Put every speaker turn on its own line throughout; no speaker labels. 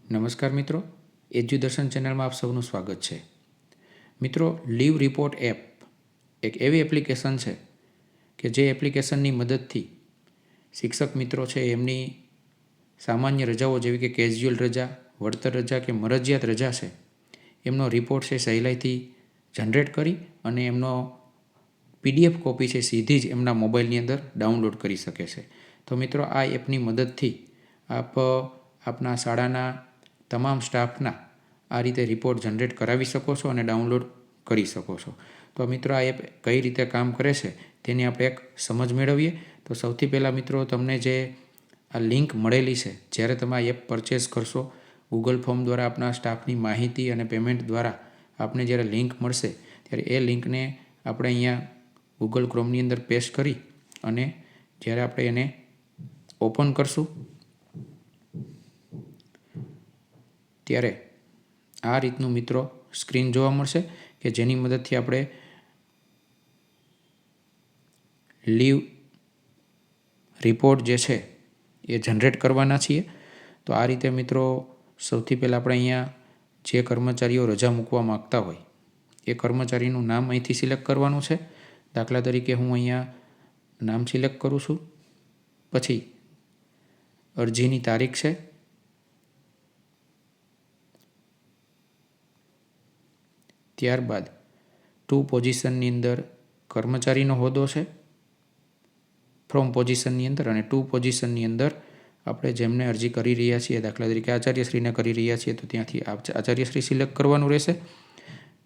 નમસ્કાર મિત્રો, એજ્યુદર્શન ચેનલમાં આપ સૌનું સ્વાગત છે. મિત્રો, લીવ રિપોર્ટ એપ એક એવી એપ્લિકેશન છે કે જે એપ્લિકેશનની મદદથી શિક્ષક મિત્રો છે એમની સામાન્ય રજાઓ જેવી કે કેઝ્યુઅલ રજા, વળતર રજા કે મરજિયાત રજા છે એમનો રિપોર્ટ છે સહેલાઈથી જનરેટ કરી અને એમનો PDF કોપી છે સીધી જ એમના મોબાઈલની અંદર ડાઉનલોડ કરી શકે છે. તો મિત્રો, આ એપની મદદથી આપ આપના શાળાના તમામ સ્ટાફના આ રીતે રિપોર્ટ જનરેટ કરાવી શકો છો અને ડાઉનલોડ કરી શકો છો. તો મિત્રો, આ એપ કઈ રીતે કામ કરે છે તેની આપણે એક સમજ મેળવીએ. તો સૌથી પહેલાં મિત્રો, તમને જે આ લિંક મળેલી છે, જ્યારે તમે આ એપ પરચેસ કરશો ગૂગલ ફોર્મ દ્વારા આપણા સ્ટાફની માહિતી અને પેમેન્ટ દ્વારા આપને જ્યારે લિંક મળશે ત્યારે એ લિંકને આપણે અહીંયા ગૂગલ ક્રોમની અંદર પેસ્ટ કરી અને જ્યારે આપણે એને ઓપન કરશું ત્યારે આ રીતનું મિત્રો સ્ક્રીન જોવા મળશે કે જેની મદદથી આપણે લીવ રિપોર્ટ જે છે એ જનરેટ કરવાના છીએ. તો આ રીતે મિત્રો, સૌથી પહેલાં આપણે અહીંયા જે કર્મચારીઓ રજા મૂકવા માગતા હોય એ કર્મચારીનું નામ અહીંથી સિલેક્ટ કરવાનું છે. દાખલા તરીકે હું અહીંયા નામ સિલેક્ટ કરું છું. પછી અરજીની તારીખ છે, ત્યારબાદ ટુ પોઝિશનની અંદર કર્મચારીનો હોદ્દો છે, ફ્રોમ પોઝિશનની અંદર, અને ટુ પોઝિશનની અંદર આપણે જેમને અરજી કરી રહ્યા છીએ, દાખલા તરીકે આચાર્યશ્રીને કરી રહ્યા છીએ તો ત્યાંથી આચાર્યશ્રી સિલેક્ટ કરવાનું રહેશે.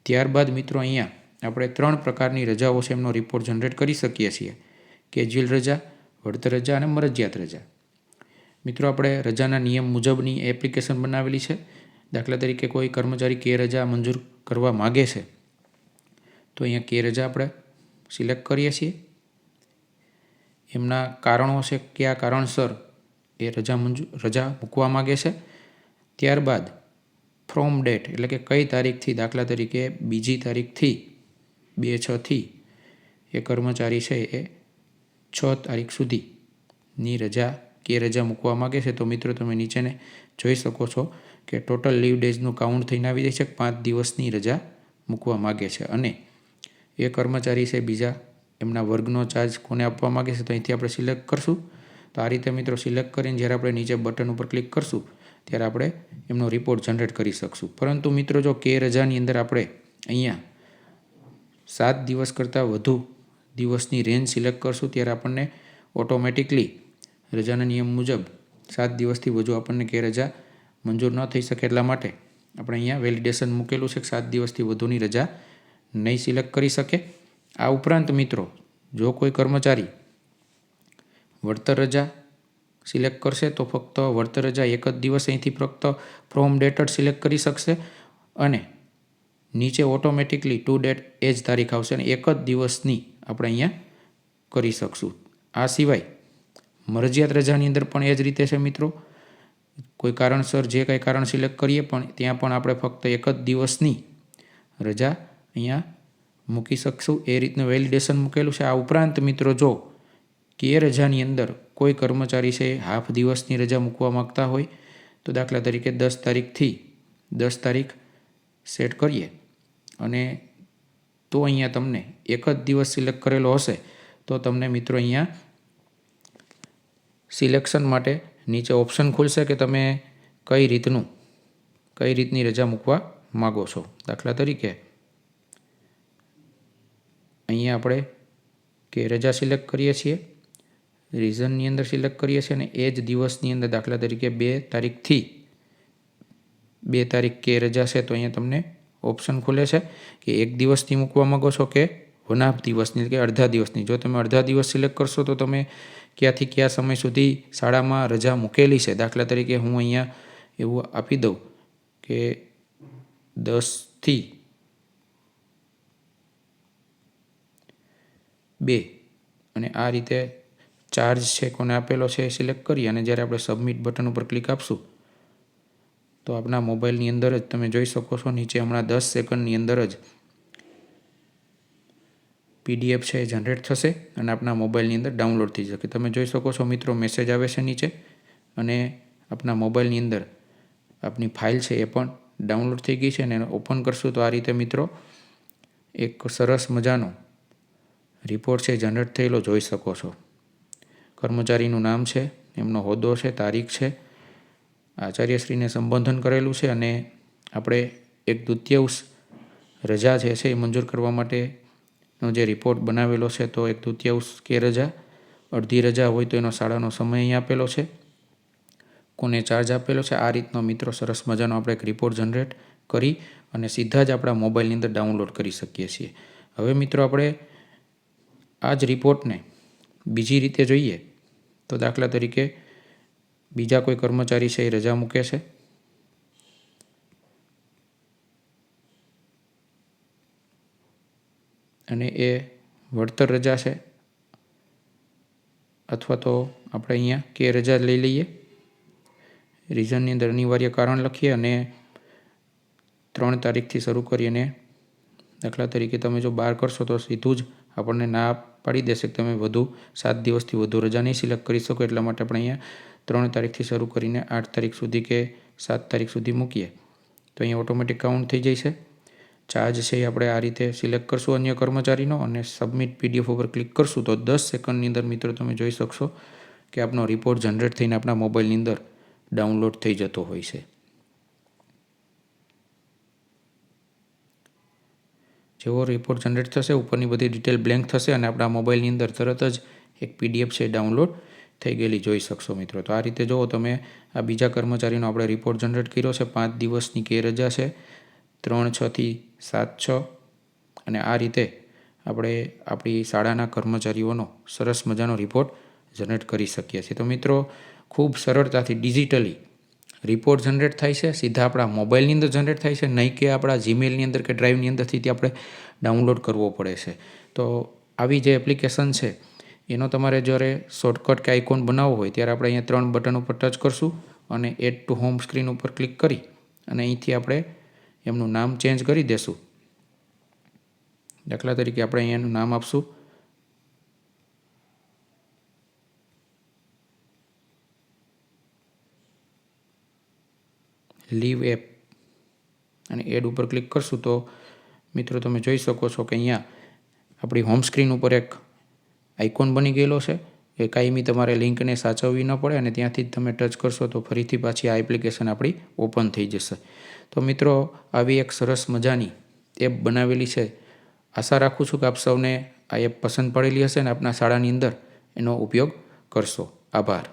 ત્યારબાદ મિત્રો, અહીંયા આપણે 3 પ્રકારની રજાઓ છે એમનો રિપોર્ટ જનરેટ કરી શકીએ છીએ: કેઝ્યુઅલ રજા, વળતર રજા અને મરજિયાત રજા. મિત્રો, આપણે રજાના નિયમ મુજબની એપ્લિકેશન બનાવેલી છે. દાખલા તરીકે કોઈ કર્મચારી કે રજા મંજૂર કરવા માગે છે તો અહીંયા કે રજા આપણે સિલેક્ટ કરીએ છીએ. એમના કારણો છે, કયા કારણસર એ રજા મૂકવા માગે છે. ત્યારબાદ ફ્રોમ ડેટ એટલે કે કઈ તારીખથી, દાખલા તરીકે 2જી તારીખથી 2/6 એ કર્મચારી છે એ 6 તારીખ સુધીની રજા કે રજા મૂકવા માગે છે. તો મિત્રો, તમે નીચેને જોઈ શકો છો કે ટોટલ લીવ ડેઝનું કાઉન્ટ થઈને આવી જાય છે. 5 દિવસની રજા મૂકવા માગે છે અને એ કર્મચારી છે બીજા એમના વર્ગનો ચાર્જ કોને આપવા માગે છે તો અહીંથી આપણે સિલેક્ટ કરશું. તો આ રીતે મિત્રો સિલેક્ટ કરીને જ્યારે આપણે નીચે બટન ઉપર ક્લિક કરશું ત્યારે આપણે એમનો રિપોર્ટ જનરેટ કરી શકશું. પરંતુ મિત્રો, જો કે રજાની અંદર આપણે અહીંયા 7 દિવસ કરતાં વધુ દિવસની રેન્જ સિલેક્ટ કરશું ત્યારે આપણને ઓટોમેટિકલી રજાના નિયમ મુજબ 7 દિવસથી વધુ આપણને કે રજા મંજૂર ન થઈ શકે. એટલા માટે આપણે અહીંયા વેલિડેશન મૂકેલું છે કે 7 દિવસથી વધુની રજા નહીં સિલેક્ટ કરી શકે. આ ઉપરાંત મિત્રો, જો કોઈ કર્મચારી વળતર રજા સિલેક્ટ કરશે તો ફક્ત વળતર રજા એક જ દિવસ અહીંથી ફક્ત ફ્રોમ ડેટ જ સિલેક્ટ કરી શકશે અને નીચે ઓટોમેટિકલી ટુ ડેટ એ જ તારીખ આવશે અને એક જ દિવસની આપણે અહીંયા કરી શકશું. આ સિવાય મરજિયાત રજાની અંદર પણ એ જ રીતે છે મિત્રો. કોઈ કારણસર જે કંઈ કારણ સિલેક્ટ કરીએ પણ ત્યાં પણ આપણે ફક્ત એક જ દિવસની રજા અહીંયા મૂકી શકશું. એ રીતનું વેલિડેશન મૂકેલું છે. આ ઉપરાંત મિત્રો, જો કે રજાની અંદર કોઈ કર્મચારી છે હાફ દિવસની રજા મૂકવા માગતા હોય તો દાખલા તરીકે 10 તારીખથી 10 તારીખ સેટ કરીએ અને તો અહીંયા તમને એક જ દિવસ સિલેક્ટ કરેલો હશે તો તમને મિત્રો અહીંયા સિલેક્શન માટે નીચે ઓપ્શન ખુલશે કે તમે કઈ રીતની રજા મૂકવા માગો છો. દાખલા તરીકે અહીંયા આપણે કે રજા સિલેક્ટ કરીએ છીએ, રીઝનની અંદર સિલેક્ટ કરીએ છીએ અને એ જ દિવસની અંદર દાખલા તરીકે 2 તારીખથી 2 તારીખ કે રજા છે તો અહીંયા તમને ઓપ્શન ખુલે છે કે એક દિવસની મૂકવા માગો છો કે 1/2 દિવસની કે અડધા દિવસની. જો તમે અડધા દિવસ સિલેક્ટ કરશો તો તમે ક્યાંથી કયા સમય સુધી શાળામાં રજા મૂકેલી છે. દાખલા તરીકે હું અહીંયા એવું આપી દઉં કે 10 થી 2 અને આ રીતે ચાર્જ છે કોને આપેલો છે એ સિલેક્ટ કરી અને જ્યારે આપણે સબમિટ બટન ઉપર ક્લિક આપશું તો આપણા મોબાઈલની અંદર જ તમે જોઈ શકો છો નીચે હમણાં 10 સેકન્ડની અંદર જ PDF છે એ જનરેટ થશે અને આપણા મોબાઈલની અંદર ડાઉનલોડ થઈ જશે. તમે જોઈ શકો છો મિત્રો, મેસેજ આવે છે નીચે અને આપણા મોબાઈલની અંદર આપની ફાઇલ છે એ પણ ડાઉનલોડ થઈ ગઈ છે અને એને ઓપન કરશું તો આ રીતે મિત્રો એક સરસ મજાનો રિપોર્ટ છે જનરેટ થયેલો જોઈ શકો છો. કર્મચારીનું નામ છે, એમનો હોદ્દો છે, તારીખ છે, આચાર્યશ્રીને સંબોધન કરેલું છે અને આપણે 1/3 રજા છે એ મંજૂર કરવા માટેનો જે રિપોર્ટ બનાવેલો છે તો 1/3 કે રજા, અડધી રજા હોય તો એનો શાળાનો સમય અહીં આપેલો છે, કોને ચાર્જ આપેલો છે. આ રીતનો મિત્રો સરસ મજાનો આપણે એક રિપોર્ટ જનરેટ કરી અને સીધા જ આપણા મોબાઈલની અંદર ડાઉનલોડ કરી શકીએ છીએ. હવે મિત્રો આપણે આ જ રિપોર્ટને બીજી રીતે જોઈએ તો દાખલા તરીકે બીજા કોઈ કર્મચારી છે એ રજા મૂકે છે અને એ વળતર રજા છે, અથવા તો આપણે અહીંયા કે રજા લઈ લઈએ, રીઝનની અંદર અનિવાર્ય કારણ લખીએ અને 3 તારીખથી શરૂ કરી અને દાખલા તરીકે તમે જો 12 કરશો તો સીધું જ આપણને ના પાડી દેશે કે તમે વધુ 7 દિવસથી વધુ રજા નહીં સિલેક્ટ કરી શકો. એટલા માટે આપણે અહીંયા 3 તારીખથી શરૂ કરીને 8 તારીખ સુધી કે 7 તારીખ સુધી મૂકીએ તો અહીંયા ઓટોમેટિક કાઉન્ટ થઈ જાય છે. ચાર્જ છે એ આપણે આ રીતે સિલેક્ટ કરશું અન્ય કર્મચારીનો અને સબમિટ PDF ઉપર ક્લિક કરશું તો 10 સેકન્ડની અંદર મિત્રો તમે જોઈ શકશો કે આપનો રિપોર્ટ જનરેટ થઈને આપણા મોબાઈલની અંદર ડાઉનલોડ થઈ જતો હોય છે. જેવો રિપોર્ટ જનરેટ થશે ઉપરની બધી ડિટેલ બ્લેન્ક થશે અને આપણા મોબાઈલની અંદર તરત જ એક PDF છે ડાઉનલોડ થઈ ગયેલી જોઈ શકશો મિત્રો. તો આ રીતે જુઓ તમે આ બીજા કર્મચારીનો આપણે રિપોર્ટ જનરેટ કર્યો છે. 5 દિવસની કે રજા છે, 3/6 થી 7/6 અને આ રીતે આપણે આપણી શાળાના કર્મચારીઓનો સરસ મજાનો રિપોર્ટ જનરેટ કરી શકીએ છીએ. તો મિત્રો ખૂબ સરળતાથી ડિજિટલી રિપોર્ટ જનરેટ થાય છે, સીધા આપણા મોબાઈલની અંદર જનરેટ થાય છે, નહીં કે આપણા જીમેલની અંદર કે ડ્રાઈવની અંદરથી આપણે ડાઉનલોડ કરવો પડે છે. તો આવી જે એપ્લિકેશન છે એનો તમારે જ્યારે શોર્ટકટ કે આઇકોન બનાવવો હોય ત્યારે આપણે અહીંયા 3 બટન ઉપર ટચ કરશું અને એડ ટુ હોમ સ્ક્રીન ઉપર ક્લિક કરી અને અહીંથી આપણે એમનું નામ ચેન્જ કરી દેશું. દાખલા તરીકે આપણે અહીંયા એનું નામ આપશું લીવ એપ અને એડ ઉપર ક્લિક કરશું તો મિત્રો તમે જોઈ શકો છો કે અહીંયા આપણી હોમ સ્ક્રીન ઉપર એક આઇકોન બની ગયેલો છે. એ કાયમી તમારે લિંકને સાચવવી ન પડે અને ત્યાંથી જ તમે ટચ કરશો તો ફરીથી પાછી આ એપ્લિકેશન આપણી ઓપન થઈ જશે. તો મિત્રો આવી એક સરસ મજાની એપ બનાવેલી છે. આશા રાખું છું કે આપ સૌને આ એપ પસંદ પડેલી હશે અને આપના શાળાની અંદર એનો ઉપયોગ કરશો. આભાર.